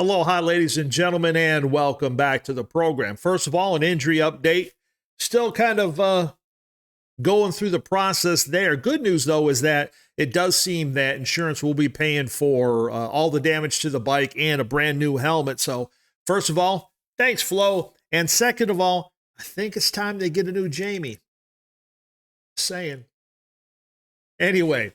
Aloha, ladies and gentlemen, and welcome back to the program. First of all, an injury update. Still kind of going through the process there. Good news, though, is that it does seem that insurance will be paying for all the damage to the bike and a brand new helmet. So, first of all, thanks, Flo. And second of all, I think it's time to get a new Jamie. Saying. Anyway,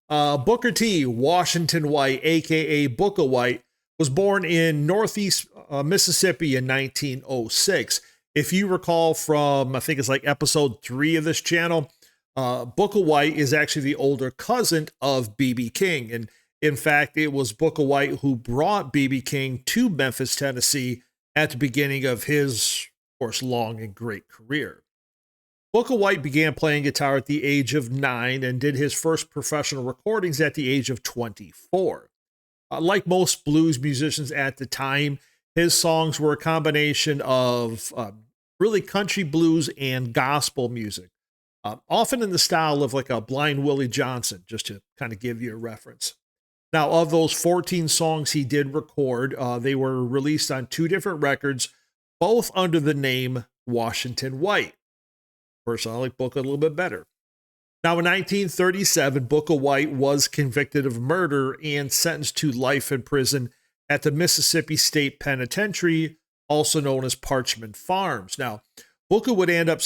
Booker T. Washington White, a.k.a. Bukka White, was born in Northeast Mississippi in 1906. If you recall from, I think it's like episode 3 of this channel, Bukka White is actually the older cousin of B.B. King. And in fact, it was Bukka White who brought B.B. King to Memphis, Tennessee at the beginning of his, of course, long and great career. Bukka White began playing guitar at the age of 9 and did his first professional recordings at the age of 24. Like most blues musicians at the time, his songs were a combination of really country blues and gospel music, often in the style of like a Blind Willie Johnson, just to kind of give you a reference. Now, of those 14 songs he did record, they were released on 2 different records, both under the name Washington White. Personally, I like Bukka a little bit better. Now, in 1937, Bukka White was convicted of murder and sentenced to life in prison at the Mississippi State Penitentiary, also known as Parchman Farms. Now, Bukka would end up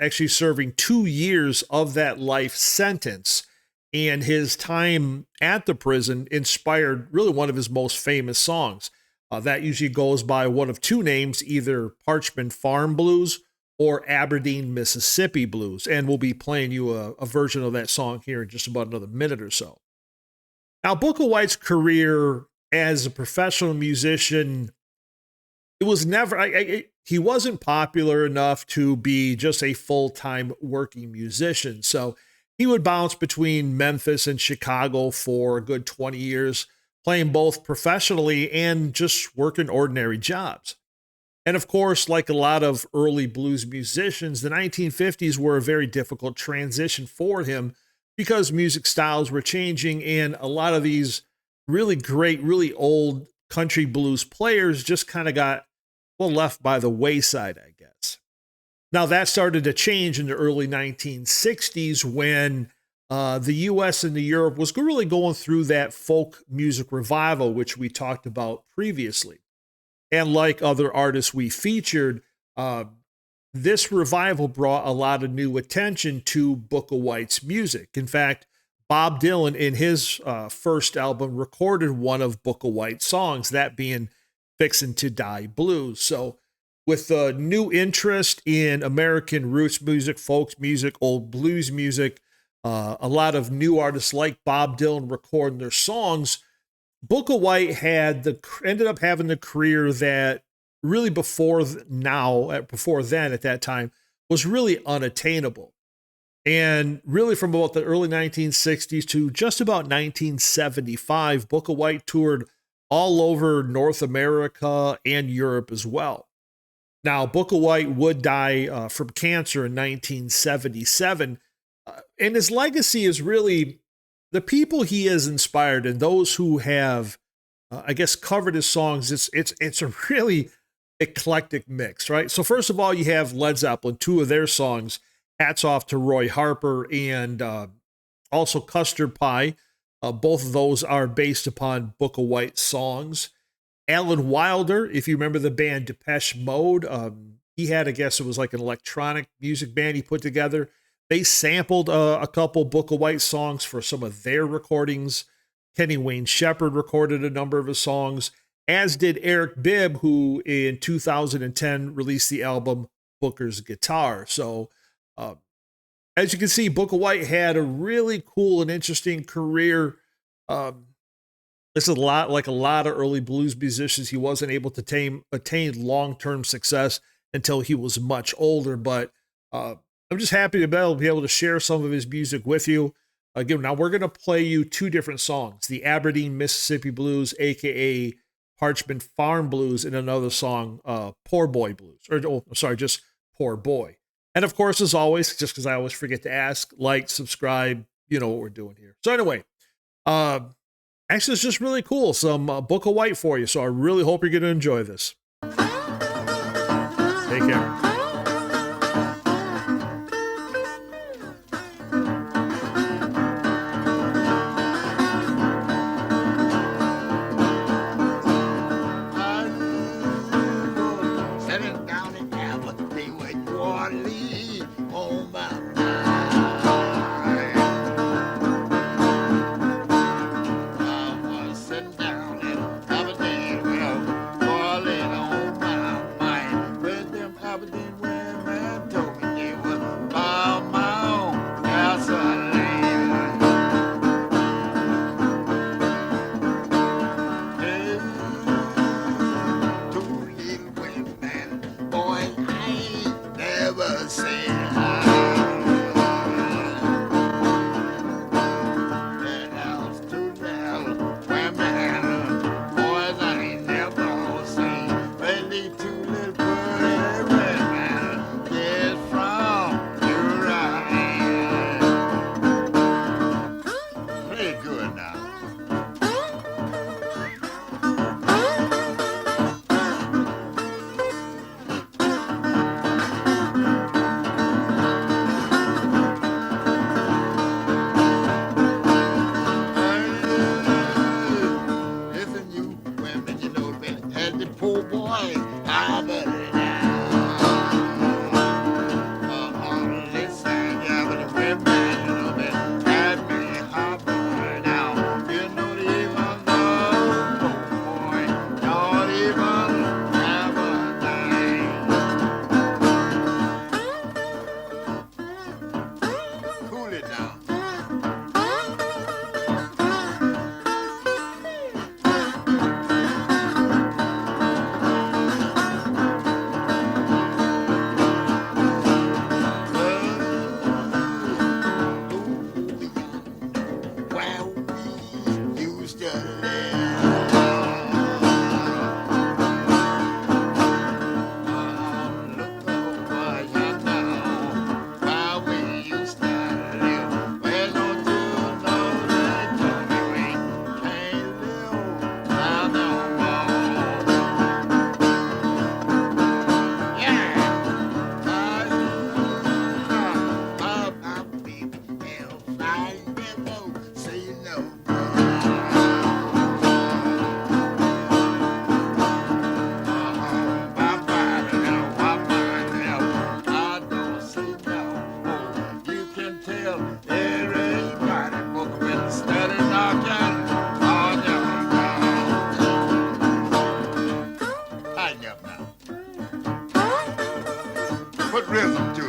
actually serving 2 years of that life sentence, and his time at the prison inspired really one of his most famous songs. That usually goes by one of 2 names, either Parchman Farm Blues or Aberdeen, Mississippi Blues, and we'll be playing you a version of that song here in just about another minute or so. Now, Bukka White's career as a professional musician, it was never, he wasn't popular enough to be just a full-time working musician, so he would bounce between Memphis and Chicago for a good 20 years, playing both professionally and just working ordinary jobs. And of course, like a lot of early blues musicians, the 1950s were a very difficult transition for him because music styles were changing and a lot of these really great, really old country blues players just kind of got, well, left by the wayside, I guess. Now, that started to change in the early 1960s when the U.S. and Europe was really going through that folk music revival, which we talked about previously. And like other artists we featured, this revival brought a lot of new attention to Bukka White's music. In fact, Bob Dylan, in his first album, recorded one of Bukka White's songs, that being Fixin' to Die Blues. So with a new interest in American roots music, folk music, old blues music, a lot of new artists like Bob Dylan recording their songs, Bukka White ended up having the career that really before then at that time was really unattainable. And really from about the early 1960s to just about 1975, Bukka White toured all over North America and Europe as well. Now, Bukka White would die from cancer in 1977, and his legacy is really the people he has inspired and those who have, I guess, covered his songs. It's a really eclectic mix, right? So first of all, you have Led Zeppelin, 2 of their songs, Hats Off to Roy Harper and also Custard Pie. Both of those are based upon Bukka White songs. Alan Wilder, if you remember the band Depeche Mode, he had, I guess it was like an electronic music band he put together. They sampled a couple Bukka White songs for some of their recordings. Kenny Wayne Shepherd recorded a number of his songs, as did Eric Bibb, who in 2010 released the album Booker's Guitar. So, as you can see, Bukka White had a really cool and interesting career. This is a lot like a lot of early blues musicians. He wasn't able to attain long-term success until he was much older, but I'm just happy to be able to share some of his music with you. Again, now we're going to play you 2 different songs, the Aberdeen, Mississippi Blues, a.k.a. Parchman Farm Blues, and another song, Poor Boy Blues. Just Poor Boy. And of course, as always, just because I always forget to ask, like, subscribe, you know what we're doing here. So anyway, Actually, it's just really cool. Some Bukka White for you. So I really hope you're going to enjoy this. Take care. Sitting down in Aberdeen with Wally on my mind. I was sitting down in Aberdeen with Wally on my mind. With them Aberdeen women told me they would buy my own gasoline. Two little women, boy, I ain't never seen her. That house two little women, boys I ain't never seen. But these two little pretty women, yes, from Uriah. Play good now. Listen, you women, you know, been had the poor boy. How about it now? Listen, yeah, but the women, you know, been had me hard now. You know, they even love poor boy. Not even have a thing. Cool it now. Where we used to live. Look over you now, where we used to live. Well, don't you know they told me we can't live now no more. Yeah. My baby, they'll find them, no, say no. My body now, my mind now, I don't say no. You can tell everybody, book with steady knocking on your door. Tighten up now. Put rhythm to it.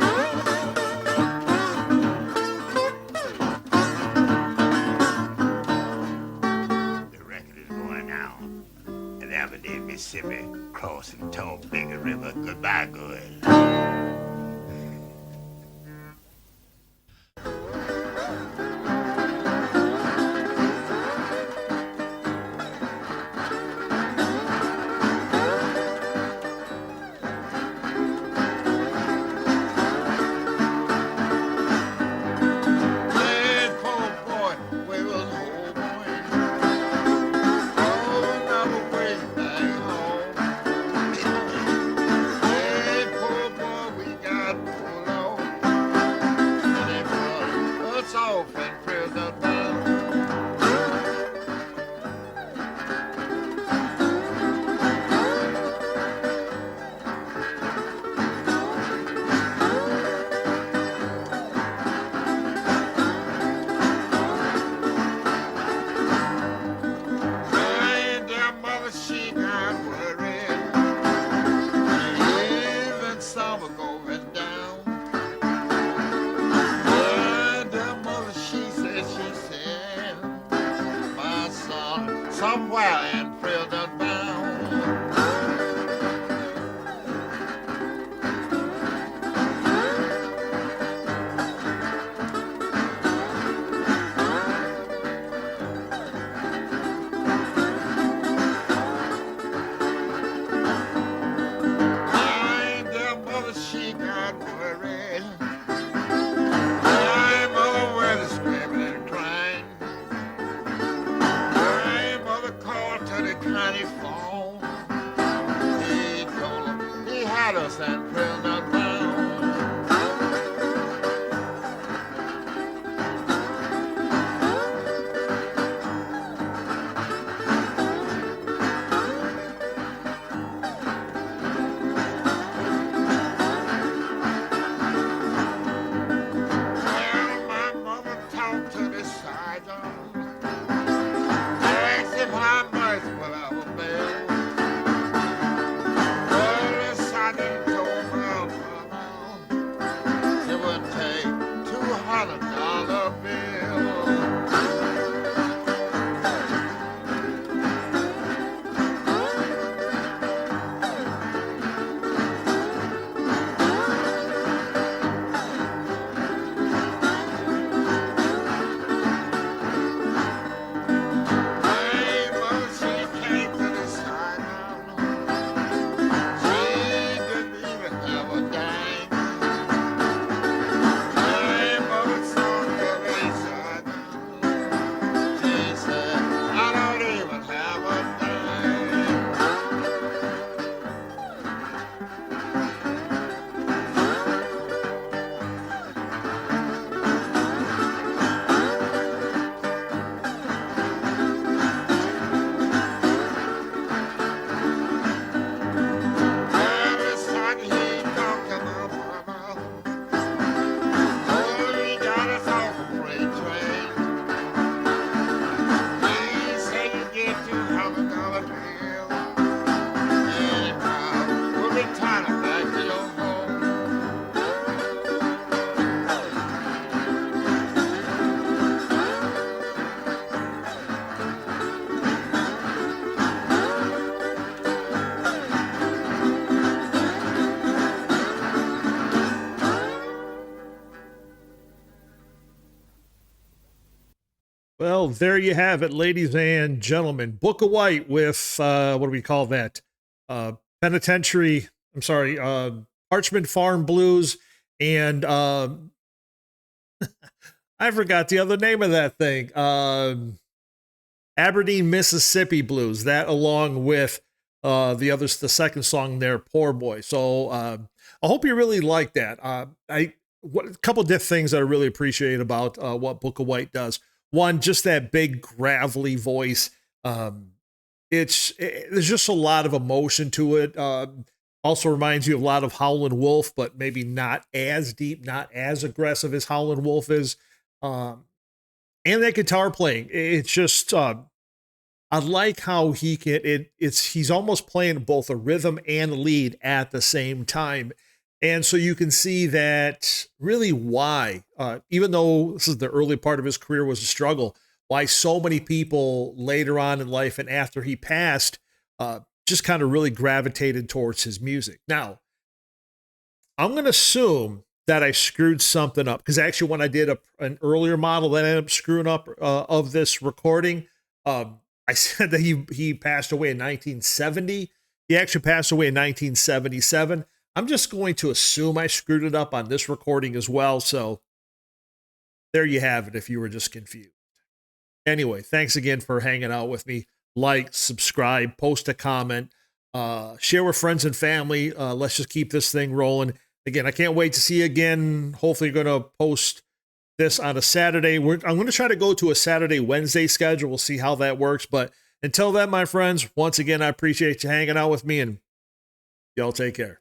The record is going down at Aberdeen, Mississippi, crossing Tombiga River. Goodbye, good. Hey, poor boy, we was old boy. Oh, never way back home. Hey, poor boy, we us and prisoner down. Well, my mother talked to the sergeant, asked him how much will I will bear. Well, the sergeant told my mother it would take $200 bill. Hey, mother, she came to the sergeant. She didn't even have a dime. Hey, mother, saw the sergeant. She said, I don't even have a dime. Well, the sergeant, he talked to my mama. Oh, he got us off a freight train. He said you get $200 bill. Anyhow, we'll return it back to your home. Well, there you have it, ladies and gentlemen. Bukka White with what do we call that? Penitentiary. I'm sorry, Parchment Farm Blues, and I forgot the other name of that thing. Aberdeen, Mississippi Blues. That along with the second song there, Poor Boy. So I hope you really like that. A couple of different things that I really appreciate about what Bukka White does. One, just that big gravelly voice. There's just a lot of emotion to it. Also reminds you of a lot of Howlin' Wolf, but maybe not as deep, not as aggressive as Howlin' Wolf is. And that guitar playing, it's just I like how he can. He's almost playing both a rhythm and lead at the same time. And so you can see that really why, even though this is the early part of his career was a struggle, why so many people later on in life and after he passed just kind of really gravitated towards his music. Now, I'm going to assume that I screwed something up because actually when I did an earlier model that ended up screwing up of this recording, I said that he passed away in 1970. He actually passed away in 1977. I'm just going to assume I screwed it up on this recording as well. So there you have it if you were just confused. Anyway, thanks again for hanging out with me. Like, subscribe, post a comment, share with friends and family. Let's just keep this thing rolling. Again, I can't wait to see you again. Hopefully you're going to post this on a Saturday. I'm going to try to go to a Saturday, Wednesday schedule. We'll see how that works. But until then, my friends, once again, I appreciate you hanging out with me and y'all take care.